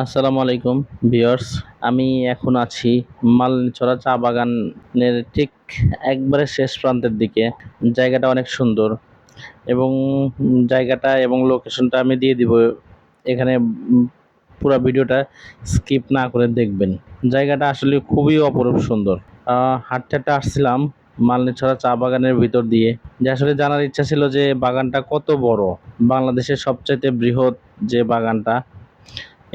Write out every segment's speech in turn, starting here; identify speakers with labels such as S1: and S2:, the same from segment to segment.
S1: আসসালামু আলাইকুম ভিউয়ার্স। আমি এখন আছি মালনীছড়া চা বাগানের ঠিক একবারে শেষ প্রান্তের দিকে। জায়গাটা অনেক সুন্দর এবং জায়গাটা এবং লোকেশনটা আমি দিয়ে দিব এখানে। পুরো ভিডিওটা স্কিপ না করে দেখবেন। জায়গাটা আসলে খুবই অপরূপ সুন্দর। হাঁটতে হাঁটতে আসছিলাম মালনীছড়া চা বাগানের ভিতর দিয়ে, যে আসলে জানার ইচ্ছা ছিল যে বাগানটা কত বড়। বাংলাদেশের সবচাইতে বৃহৎ যে বাগানটা,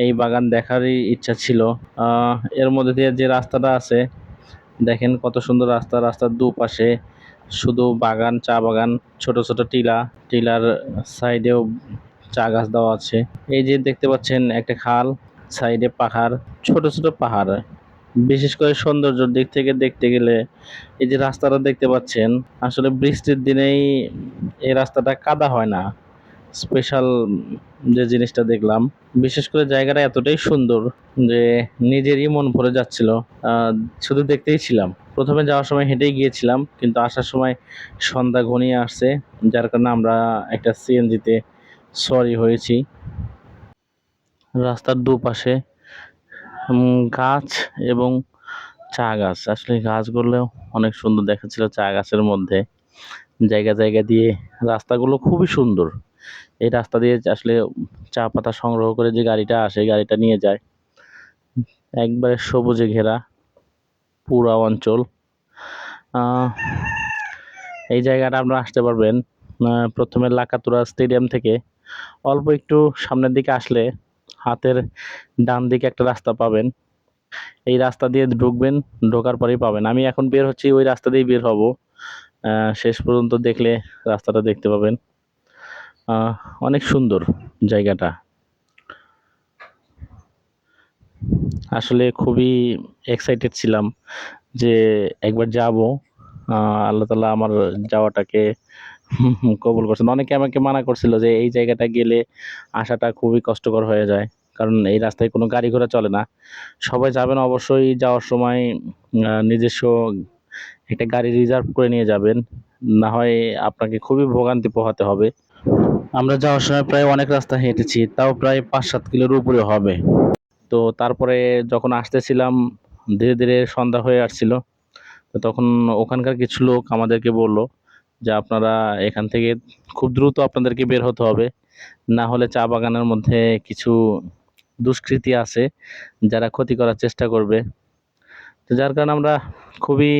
S1: এই বাগান দেখারই ইচ্ছা ছিল। এর মধ্যে দিয়ে যে রাস্তাটা আছে, দেখেন কত সুন্দর রাস্তা। রাস্তার দুপাশে শুধু বাগান, চা বাগান, ছোট ছোট টিলা, টিলার সাইডেও চা গাছ দেওয়া আছে। এই যে দেখতে পাচ্ছেন একটা খাল, সাইডে পাহাড়, ছোট ছোট পাহাড়। বিশেষ করে সৌন্দর্যের দিক থেকে দেখতে গেলে এই যে রাস্তাটা দেখতে পাচ্ছেন, আসলে বৃষ্টির দিনেই এই রাস্তাটা কাদা হয় না। স্পেশাল যে জিনিসটা দেখলাম, বিশেষ করে জায়গাটা এতটাই সুন্দর যে নিজেরই মন ভরে যাচ্ছিল। আহ, শুধু দেখতেই ছিলাম। প্রথমে যাওয়ার সময় হেঁটেই গিয়েছিলাম, কিন্তু আসার সময় সন্ধ্যা ঘনিয়ে আসছে, যার কারণে আমরা একটা সিএনজিতে সরি হয়েছি। রাস্তার দুপাশে গাছ এবং চা গাছ, আসলে গাছগুলো অনেক সুন্দর দেখাচ্ছিল চা গাছের মধ্যে। জায়গা জায়গা দিয়ে রাস্তাগুলো খুবই সুন্দর। এই রাস্তা দিয়ে আসলে চা পাতা সংগ্রহ করে যে গাড়িটা আসে, গাড়িটা নিয়ে যায়। একবারে সবুজে ঘেরা পুরা অঞ্চল। আহ, এই জায়গাটা আপনারা আসতে পারবেন প্রথমে লাকাতুরা স্টেডিয়াম থেকে অল্প একটু সামনের দিকে আসলে হাতের ডান দিকে একটা রাস্তা পাবেন। এই রাস্তা দিয়ে ঢুকবেন, ঢোকার পরেই পাবেন। আমি এখন বের হচ্ছি, ওই রাস্তা দিয়েই বের হব। শেষ পর্যন্ত দেখলে রাস্তাটা দেখতে পাবেন। আহ, অনেক সুন্দর জায়গাটা, আসলে খুবই এক্সাইটেড ছিলাম যে একবার যাব। আল্লাহ তাআলা আমার যাওয়াটাকে কবুল করছেন। অনেকে আমাকে মানা করছিল যে এই জায়গাটা গেলে আসাটা খুবই কষ্টকর হয়ে যায়, কারণ এই রাস্তায় কোনো গাড়ি ঘোড়া চলে না। সবাই যাবেন অবশ্যই, যাওয়ার সময় নিজস্ব একটা গাড়ি রিজার্ভ করে নিয়ে যাবেন, না হয় আপনাকে খুবই ভোগান্তি পোহাতে হবে। আমরা যাওয়ার সময় প্রায় অনেক রাস্তা হেঁটেছি, তাও প্রায় 5-7 কিলোর উপরে হবে। তো তারপরে যখন আসতেছিলাম, ধীরে ধীরে সন্ধ্যা হয়ে আসছিল। তো তখন ওখানকার কিছু লোক আমাদেরকে বলল যে আপনারা এখান থেকে খুব দ্রুত আপনাদেরকে বের হতে হবে, না হলে চা বাগানের মধ্যে কিছু দুষ্কৃতী আছে যারা ক্ষতি করার চেষ্টা করবে। তো যার কারণে আমরা খুবই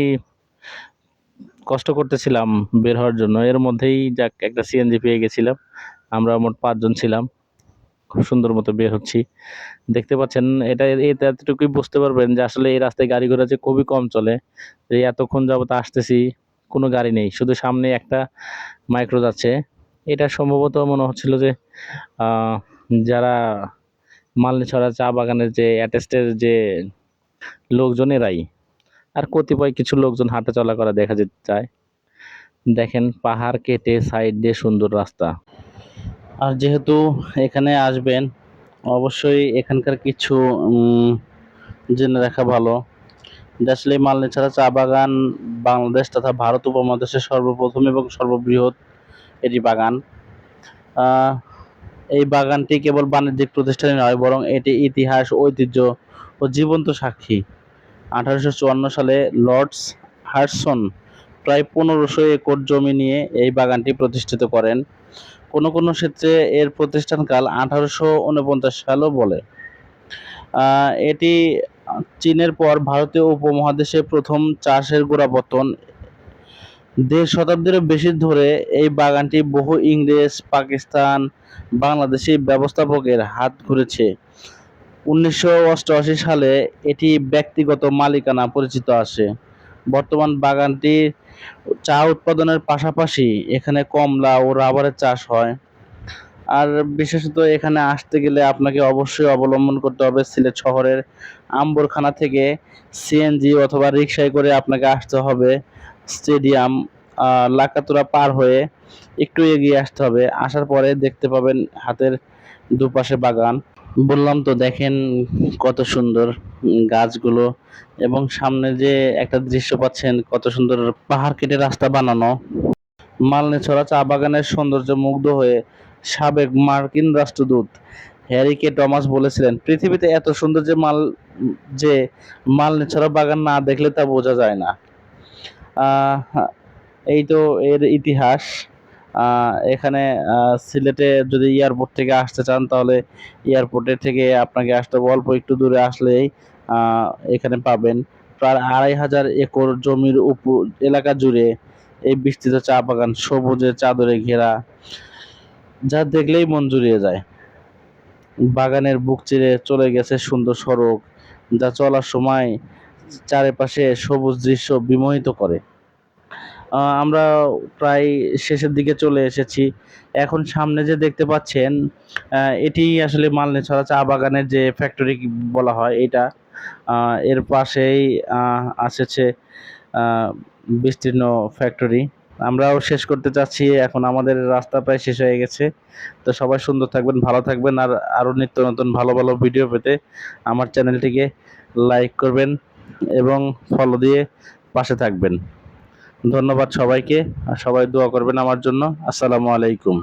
S1: কষ্ট করতেছিলাম বের হওয়ার জন্য। এর মধ্যেই যাক একটা সিএনজি পেয়ে গেছিলাম। আমরা মোট 5 জন ছিলাম, খুব সুন্দর মতো বের হচ্ছি। দেখতে পাচ্ছেন, এতটুকুই বুঝতে পারবেন যে আসলে এই রাস্তায় গাড়ি ঘোড়া যে খুবই কম চলে। যে এতক্ষণ যাবত আসতেছি, কোনো গাড়ি নেই, শুধু সামনে একটা মাইক্রো যাচ্ছে। এটা সম্ভবত মনে হচ্ছিল যে আহ, যারা মালনীছড়া চা বাগানের যে অ্যাটেস্টের যে লোকজনেরাই, আর কতিপয় কিছু লোকজন হাঁটা চলা করা দেখা যেতে চায়। দেখেন পাহাড় কেটে সাইড দিয়ে সুন্দর রাস্তা। আর যেহেতু এখানে আসবেন, অবশ্যই এখানকার কিছু জেনে রাখা ভালো যে আসলে এই মালনীছড়া চা বাগান বাংলাদেশ তথা ভারত উপমহাদেশের সর্বপ্রথম এবং সর্ববৃহৎ এটি বাগান। আহ, এই বাগানটি কেবল বাণিজ্যিক প্রতিষ্ঠানই নয়, বরং এটি ইতিহাস, ঐতিহ্য ও জীবন্ত সাক্ষী। 1854 সালে লর্ডস হার্টসন প্রায় 1500 একর জমি নিয়ে এই বাগানটি প্রতিষ্ঠিত করেন। কোনো কোনো ক্ষেত্রে এর প্রতিষ্ঠানকাল 1849 সালও বলে। এটি চীনের পর ভারতীয় উপমহাদেশে প্রথম চাষের গোড়াপত্তন। 1.5 শতাব্দীরও বেশি ধরে এই বাগানটি বহু ইংরেজ, পাকিস্তান, বাংলাদেশি ব্যবস্থাপকের হাত ঘুরেছে। 1988 সালে এটি ব্যক্তিগত মালিকানা পরিচিত আসে। বর্তমান বাগানটি চা উৎপাদনের পাশাপাশি এখানে কমলা ও রাবারের চাষ হয়। আর বিশেষত এখানে আসতে গেলে আপনাকে অবশ্যই অবলম্বন করতে হবে সিলেট শহরের আম্বরখানা থেকে সিএনজি অথবা রিকশায় করে আপনাকে আসতে হবে স্টেডিয়াম। লাকাতুরা পার হয়ে একটু এগিয়ে আসতে হবে। আসার পরে দেখতে পাবেন হাতের দুপাশে বাগান। বললাম তো, দেখেন কত সুন্দর গাছগুলো, এবং সামনে যে একটা দৃশ্য পাচ্ছেন, কত সুন্দর পাহাড় কেটে রাস্তা বানানো। মালনীছড়া চা বাগানের সৌন্দর্যে মুগ্ধ হয়ে সাবেক মার্কিন রাষ্ট্রদূত হ্যারি কে টমাস বলেছিলেন, পৃথিবীতে এত সুন্দর যে মালনেছাড়া বাগান না দেখলে তা বোঝা যায় না। আহ, এই তো এর ইতিহাস। এখানে সিলেটে যদি এয়ারপোর্ট থেকে আসতে চান তাহলে এয়ারপোর্টের থেকে আপনাকে আসতে হবে, অল্প একটু দূরে আসলেই আহ, এখানে পাবেন। প্রায় 2,500 একর জমির উপর এলাকা জুড়ে এই বিস্তৃত চা বাগান সবুজের চাদরে ঘেরা, যা দেখলেই মন জুড়িয়ে যায়। বাগানের বুক চিরে চলে গেছে সুন্দর সড়ক, যা চলার সময় চারিপাশে সবুজ দৃশ্য বিমোহিত করে। আমরা প্রায় শেষের দিকে চলে এসেছি। এখন সামনে যে দেখতে পাচ্ছেন, এটি আসলে মালনেছড়া চা বাগানের যে ফ্যাক্টরি বলা হয় এটা। এর পাশেই আসেছে আহ, বিস্তীর্ণ ফ্যাক্টরি। আমরাও শেষ করতে চাচ্ছি, এখন আমাদের রাস্তা প্রায় শেষ হয়ে গেছে। তো সবাই সুন্দর থাকবেন, ভালো থাকবেন, আর আরও নিত্য নতুন ভালো ভালো ভিডিও পেতে আমার চ্যানেলটিকে লাইক করবেন এবং ফলো দিয়ে পাশে থাকবেন। ধন্যবাদ সবাইকে, আর সবাই দোয়া করবেন আমার জন্য। আসসালামু আলাইকুম।